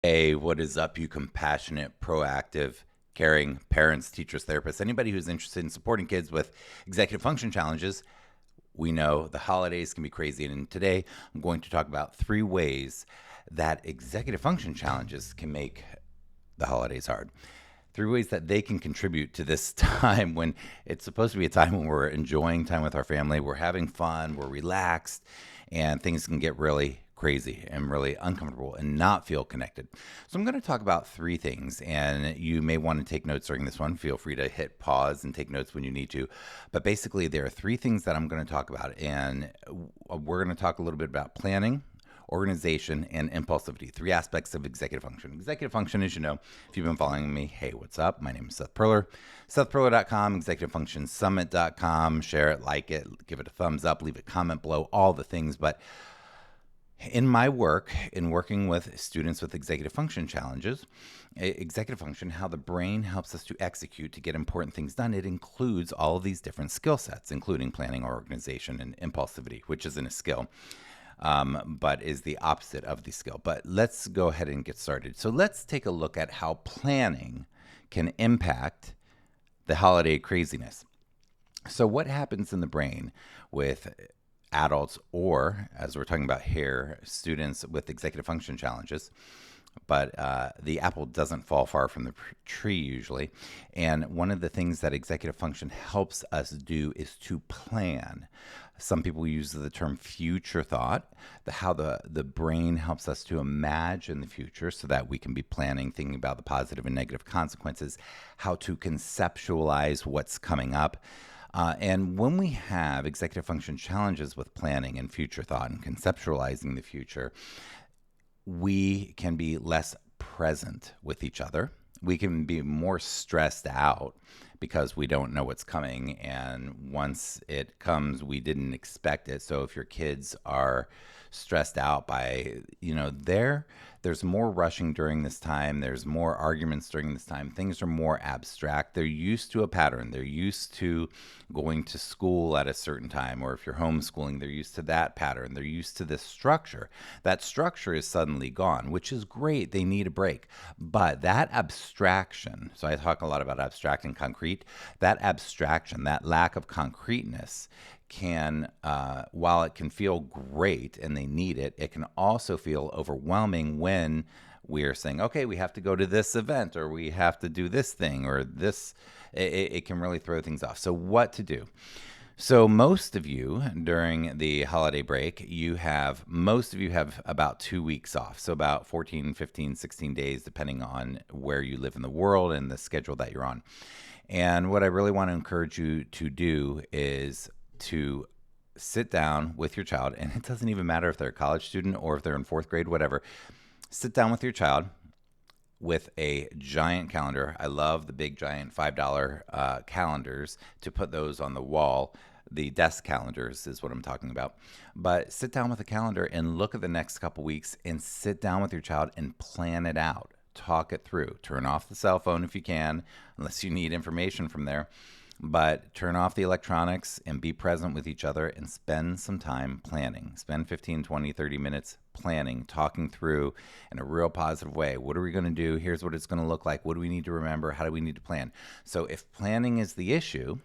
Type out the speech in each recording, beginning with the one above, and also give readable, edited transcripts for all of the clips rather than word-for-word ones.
Hey, what is up, you compassionate, proactive, caring parents, teachers, therapists, anybody who's interested in supporting kids with executive function challenges? We know the holidays can be crazy, and today I'm going to talk about 3 ways that executive function challenges can make the holidays hard. 3 ways that they can contribute to this time when it's supposed to be a time when we're enjoying time with our family, we're having fun, we're relaxed, and things can get really crazy and really uncomfortable and not feel connected. So I'm going to talk about 3 things, and you may want to take notes during this one. Feel free to hit pause and take notes when you need to. But basically, there are 3 things that I'm going to talk about, and we're going to talk a little bit about planning, organization, and impulsivity. 3 aspects of executive function. Executive function, as you know, if you've been following me, hey, what's up? My name is Seth Perler. SethPerler.com, ExecutiveFunctionSummit.com. Share it, like it, give it a thumbs up, leave a comment below, all the things. But in my work, in working with students with executive function challenges, executive function, how the brain helps us to execute to get important things done, it includes all of these different skill sets, including planning, organization, and impulsivity, which isn't a skill, but is the opposite of the skill. But let's go ahead and get started. So let's take a look at how planning can impact the holiday craziness. So what happens in the brain with adults, or as we're talking about here, students with executive function challenges? But the apple doesn't fall far from the tree usually. And one of the things that executive function helps us do is to plan. Some people use the term future thought, how the brain helps us to imagine the future so that we can be planning, thinking about the positive and negative consequences, how to conceptualize what's coming up. And when we have executive function challenges with planning and future thought and conceptualizing the future, we can be less present with each other. We can be more stressed out because we don't know what's coming. And once it comes, we didn't expect it. So if your kids are stressed out by, there's more rushing during this time. There's more arguments during this time. Things are more abstract. They're used to a pattern. They're used to going to school at a certain time, or if you're homeschooling, they're used to that pattern. They're used to this structure. That structure is suddenly gone, which is great. They need a break. But that abstraction, so I talk a lot about abstract and concrete, that abstraction, that lack of concreteness can, while it can feel great and they need it, it can also feel overwhelming when we're saying, okay, we have to go to this event, or we have to do this thing, or this. It can really throw things off. So what to do? So most of you during the holiday break, most of you have about 2 weeks off. So about 14, 15, 16 days, depending on where you live in the world and the schedule that you're on. And what I really want to encourage you to do is to sit down with your child, and it doesn't even matter if they're a college student or if they're in 4th grade, whatever. Sit down with your child with a giant calendar. I love the big giant $5 calendars, to put those on the wall. The desk calendars is what I'm talking about. But sit down with a calendar and look at the next couple weeks, and sit down with your child and plan it out. Talk it through. Turn off the cell phone if you can, unless you need information from there. But turn off the electronics and be present with each other and spend some time planning. Spend 15, 20, 30 minutes planning, talking through in a real positive way. What are we going to do? Here's what it's going to look like. What do we need to remember? How do we need to plan? So if planning is the issue,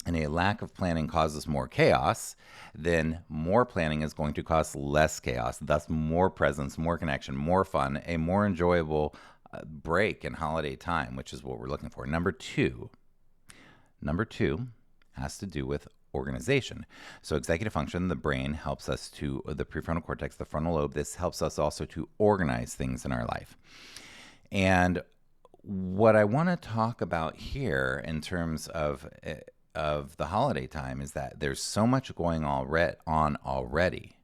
and a lack of planning causes more chaos, then more planning is going to cause less chaos, thus more presence, more connection, more fun, a more enjoyable break and holiday time, which is what we're looking for. Number two has to do with organization. So executive function, the brain helps us to, the prefrontal cortex, the frontal lobe, this helps us also to organize things in our life. And what I want to talk about here in terms of the holiday time is that there's so much going on already.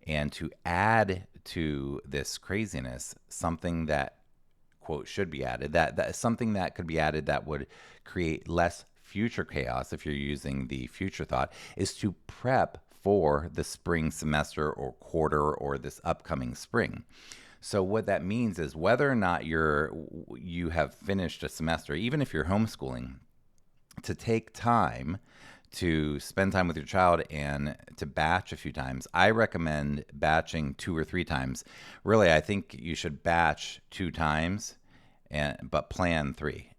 And to add to this craziness, something that, quote, should be added, that something that could be added that would create less future chaos, if you're using the future thought, is to prep for the spring semester or quarter or this upcoming spring. So what that means is, whether or not you have finished a semester, even if you're homeschooling, to take time to spend time with your child and to batch a few times. I recommend batching 2 or 3 times. Really, I think you should batch 2 times but plan 3.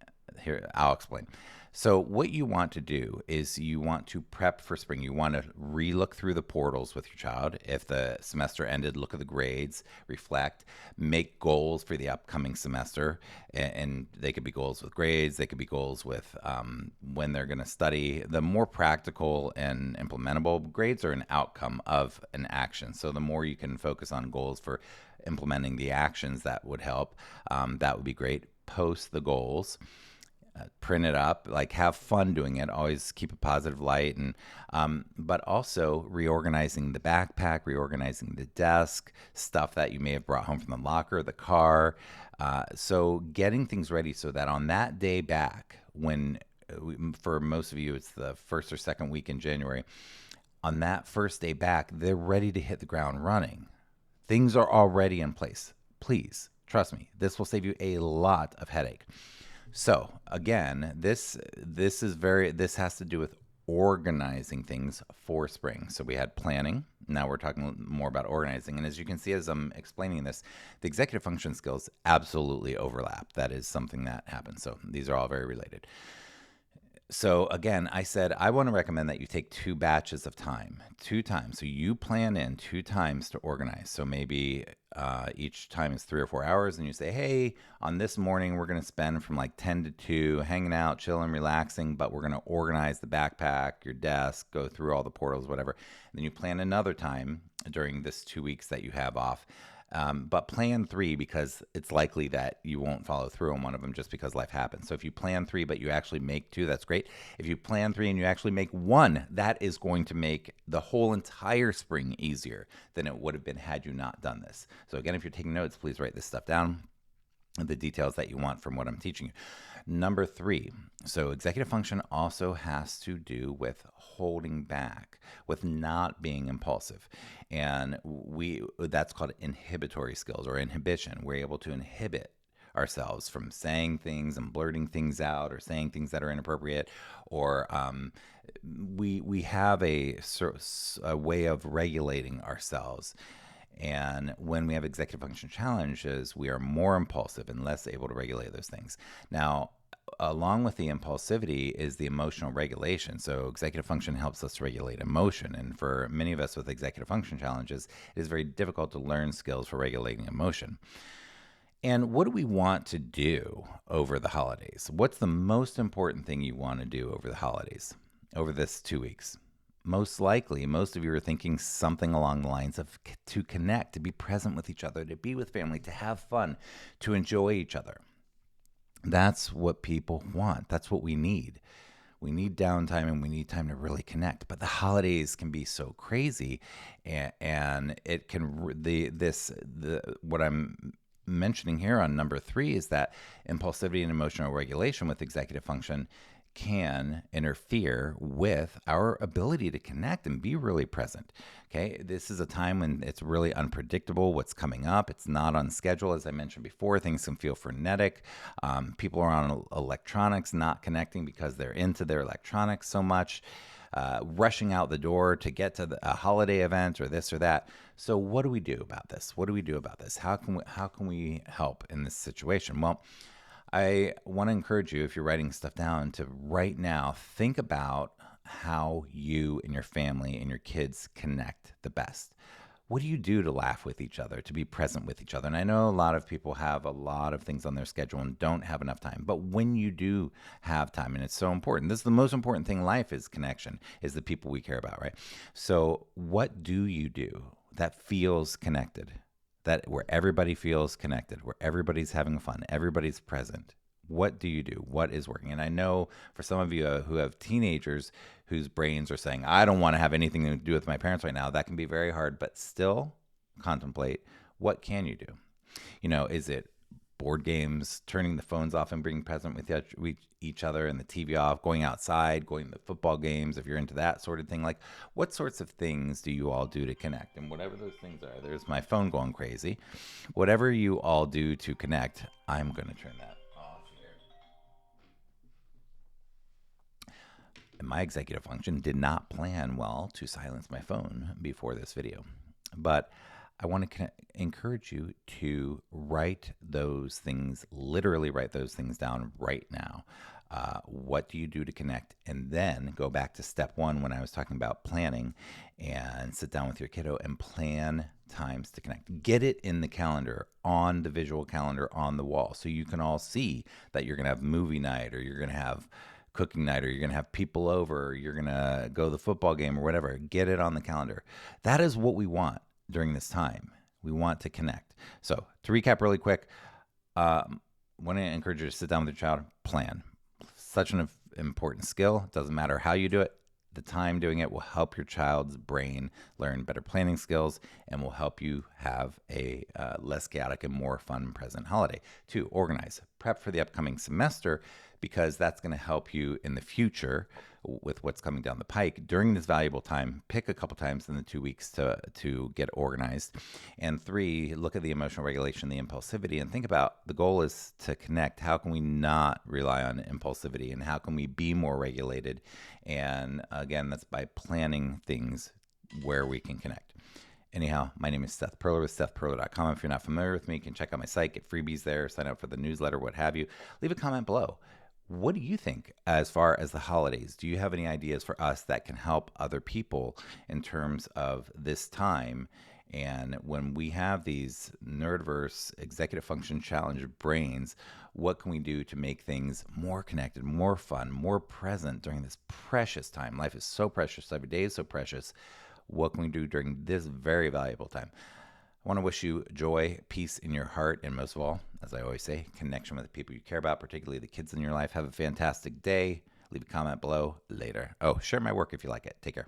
Here, I'll explain. So what you want to do is you want to prep for spring. You want to re-look through the portals with your child. If the semester ended, look at the grades, reflect, make goals for the upcoming semester. And they could be goals with grades. They could be goals with when they're going to study. The more practical and implementable grades are an outcome of an action. So the more you can focus on goals for implementing the actions, that would help. That would be great. Post the goals. Print it up, like have fun doing it, always keep a positive light, and but also reorganizing the backpack, reorganizing the desk, stuff that you may have brought home from the locker, the car. So getting things ready so that on that day back, when for most of you it's the first or second week in January, on that first day back, they're ready to hit the ground running. Things are already in place. Please trust me, this will save you a lot of headache. So again, this has to do with organizing things for spring. So we had planning. Now we're talking more about organizing. And as you can see, as I'm explaining this, the executive function skills absolutely overlap. That is something that happens. So these are all very related. So again, I said I want to recommend that you take 2 batches of time, 2 times. So you plan in 2 times to organize. So maybe each time is 3 or 4 hours, and you say, hey, on this morning we're going to spend from like 10 to 2 hanging out, chilling, relaxing, but we're going to organize the backpack, your desk, go through all the portals, whatever. And then you plan another time during this 2 weeks that you have off. But plan 3 because it's likely that you won't follow through on one of them just because life happens. So if you plan 3 but you actually make 2, that's great. If you plan 3 and you actually make 1, that is going to make the whole entire spring easier than it would have been had you not done this. So again, if you're taking notes, please write this stuff down, the details that you want from what I'm teaching you. Number 3, so executive function also has to do with holding back, with not being impulsive. And that's called inhibitory skills or inhibition. We're able to inhibit ourselves from saying things and blurting things out or saying things that are inappropriate, or we have a way of regulating ourselves. And when we have executive function challenges, we are more impulsive and less able to regulate those things. Now, along with the impulsivity is the emotional regulation. So executive function helps us regulate emotion. And for many of us with executive function challenges, it is very difficult to learn skills for regulating emotion. And what do we want to do over the holidays? What's the most important thing you want to do over the holidays, over this 2 weeks? Most likely, most of you are thinking something along the lines of to connect, to be present with each other, to be with family, to have fun, to enjoy each other. That's what people want. That's what we need. We need downtime and we need time to really connect. But the holidays can be so crazy, and it can what I'm mentioning here on number 3 is that impulsivity and emotional regulation with executive function can interfere with our ability to connect and be really present. Okay, this is a time when it's really unpredictable what's coming up. It's not on schedule, as I mentioned before. Things can feel frenetic. People are on electronics, not connecting because they're into their electronics so much, rushing out the door to get to a holiday event or this or that. So what do we do about this? What do we do about this? How can we help in this situation? Well, I want to encourage you, if you're writing stuff down, to right now think about how you and your family and your kids connect the best. What do you do to laugh with each other, to be present with each other? And I know a lot of people have a lot of things on their schedule and don't have enough time. But when you do have time, and it's so important, this is the most important thing in life is connection, is the people we care about, right? So what do you do that feels connected? That where everybody feels connected, where everybody's having fun, everybody's present. What do you do? What is working? And I know for some of you who have teenagers whose brains are saying, I don't want to have anything to do with my parents right now, that can be very hard, but still contemplate, what can you do? You know, is it board games, turning the phones off and being present with each other, and the TV off, going outside, going to football games, if you're into that sort of thing? Like, what sorts of things do you all do to connect? And whatever those things are, there's my phone going crazy. Whatever you all do to connect, I'm going to turn that off my executive function did not plan well to silence my phone before this video. But I want to encourage you to write those things, literally write those things down right now. What do you do to connect? And then go back to step one when I was talking about planning, and sit down with your kiddo and plan times to connect. Get it in the calendar, on the visual calendar on the wall, so you can all see that you're going to have movie night, or you're going to have cooking night, or you're going to have people over, or you're going to go to the football game or whatever. Get it on the calendar. That is what we want during this time. We want to connect. So to recap really quick, I want to encourage you to sit down with your child, plan. Such an important skill. It doesn't matter how you do it. The time doing it will help your child's brain learn better planning skills and will help you have a less chaotic and more fun present holiday. 2, organize. Prep for the upcoming semester, because that's going to help you in the future with what's coming down the pike. During this valuable time, pick a couple times in the 2 weeks to get organized. And 3, look at the emotional regulation, the impulsivity, and think about, the goal is to connect. How can we not rely on impulsivity, and how can we be more regulated? And again, that's by planning things where we can connect. Anyhow, my name is Seth Perler with SethPerler.com. If you're not familiar with me, you can check out my site, get freebies there, sign up for the newsletter, what have you. Leave a comment below. What do you think as far as the holidays? Do you have any ideas for us that can help other people in terms of this time? And when we have these nerdverse executive function challenge brains, what can we do to make things more connected, more fun, more present during this precious time? Life is so precious. Every day is so precious. What can we do during this very valuable time? I want to wish you joy, peace in your heart, and most of all, as I always say, connection with the people you care about, particularly the kids in your life. Have a fantastic day. Leave a comment below. Later. Oh, share my work if you like it. Take care.